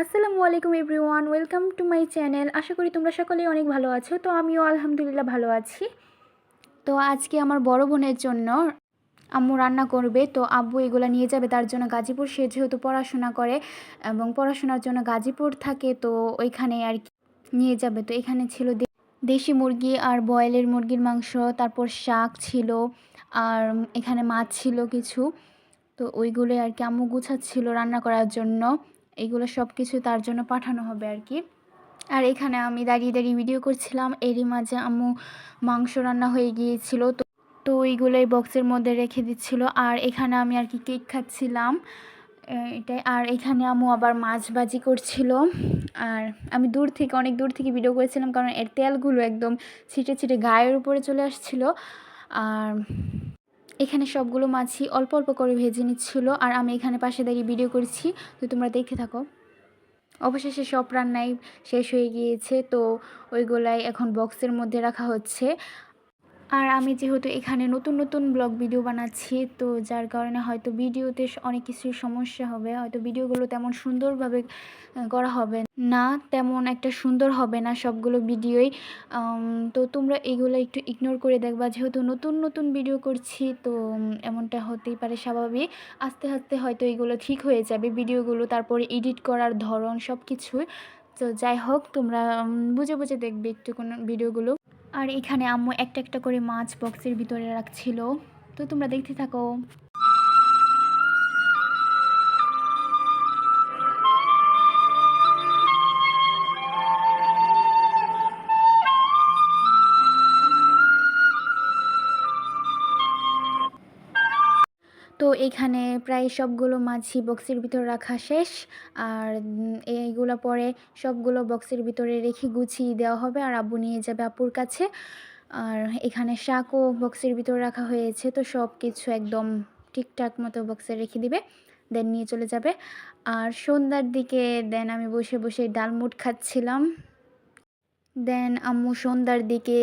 আসসালামু আলাইকুম everyone, welcome to my channel. আশা করি তোমরা সকলেই অনেক ভালো আছো। তো আমিও আলহামদুলিল্লাহ ভালো আছি। তো আজকে আমার বড় বোনের জন্য আম্মু রান্না করবে। তো আব্বু এগুলো নিয়ে যাবে তার জন্য গাজীপুর। সে যেহেতু পড়াশোনা করে এবং পড়াশোনার জন্য গাজীপুর থাকে, তো ওইখানে আর কি নিয়ে যাবে। তো এখানে ছিল দেশি মুরগি আর বয়েলের মুরগির মাংস, তারপর শাক ছিল, আর এখানে মাছ ছিল কিছু। তো ওইগুলো আর কি আম্মু গুছাচ্ছিল রান্না করার জন্য। এইগুলো সব কিছু তার জন্য পাঠানো হবে আর কি। আর এখানে আমি দাঁড়িয়ে দাঁড়িয়ে ভিডিও করছিলাম, এরই মাঝে আম্মু মাংস রান্না হয়ে গিয়েছিল। তো তো ওইগুলোই বক্সের মধ্যে রেখে দিচ্ছিল। আর এখানে আমি আর কি কেক খাচ্ছিলাম এটাই। আর এখানে আম্মু আবার মাছ ভাজি করছিল। আর আমি অনেক দূর থেকে ভিডিও করেছিলাম, কারণ এর তেলগুলো একদম ছিটে ছিটে গায়ের উপরে চলে আসছিল। আর এখানে সবগুলো মাছই অল্প অল্প করে ভেজে নিচ্ছিল, আর আমি এখানে পাশে দাঁড়িয়ে ভিডিও করছি। তো তোমরা দেখতে থাকো। অবশেষে সব রান্নাই শেষ হয়ে গিয়েছে। তো ওইগুলাই এখন বক্সের মধ্যে রাখা হচ্ছে। আর আমি যেহেতু এখানে নতুন নতুন ব্লগ ভিডিও বানাচ্ছি, তো যার কারণে হয়তো ভিডিওতে অনেক কিছুর সমস্যা হবে, হয়তো ভিডিওগুলো তেমন সুন্দরভাবে করা হবে না, তেমন একটা সুন্দর হবে না সবগুলো ভিডিওই। তো তোমরা এগুলো একটু ইগনোর করে দেখবা, যেহেতু নতুন নতুন ভিডিও করছি, তো এমনটা হতেই পারে স্বাভাবিক। আস্তে আস্তে হয়তো এগুলো ঠিক হয়ে যাবে ভিডিওগুলো, তারপরে এডিট করার ধরন সব কিছুই। তো যাই হোক, তোমরা বুঝে বুঝে দেখবে একটু কোনো ভিডিওগুলো। আর এখানে আম্মু একটা একটা করে মাছ বক্সের ভিতরে রাখছিল। তো তোমরা দেখতে থাকো। তো এখানে প্রায় সবগুলো মাছই বক্সের ভিতরে রাখা শেষ। আর এইগুলো পরে সবগুলো বক্সের ভিতরে রেখে গুছিয়ে দেওয়া হবে, আর আব্বু নিয়ে যাবে আপুর কাছে। আর এখানে শাকও বক্সের ভিতরে রাখা হয়েছে। তো সব কিছু একদম ঠিকঠাক মতো বক্সে রেখে দিবে, দেন নিয়ে চলে যাবে। আর সন্ধ্যার দিকে দেন আমি বসে বসে ডালমুট খাচ্ছিলাম। দেন আম্মু সন্ধ্যার দিকে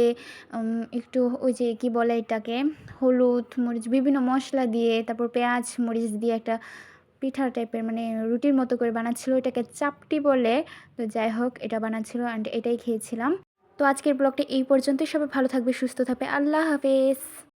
একটু ওই যে কি বলে এটাকে, হলুদ মরিচ বিভিন্ন মশলা দিয়ে, তারপর পেঁয়াজ মরিচ দিয়ে একটা পিঠা টাইপের, মানে রুটির মতো করে বানাচ্ছিল, এটাকে চাপটি বলে। তো যাই হোক, এটা বানাচ্ছিল অ্যান্ড এটাই খেয়েছিলাম। তো আজকের ব্লগটা এই পর্যন্তই। সবাই ভালো থাকবে, সুস্থ থাকবে। আল্লাহ হাফেজ।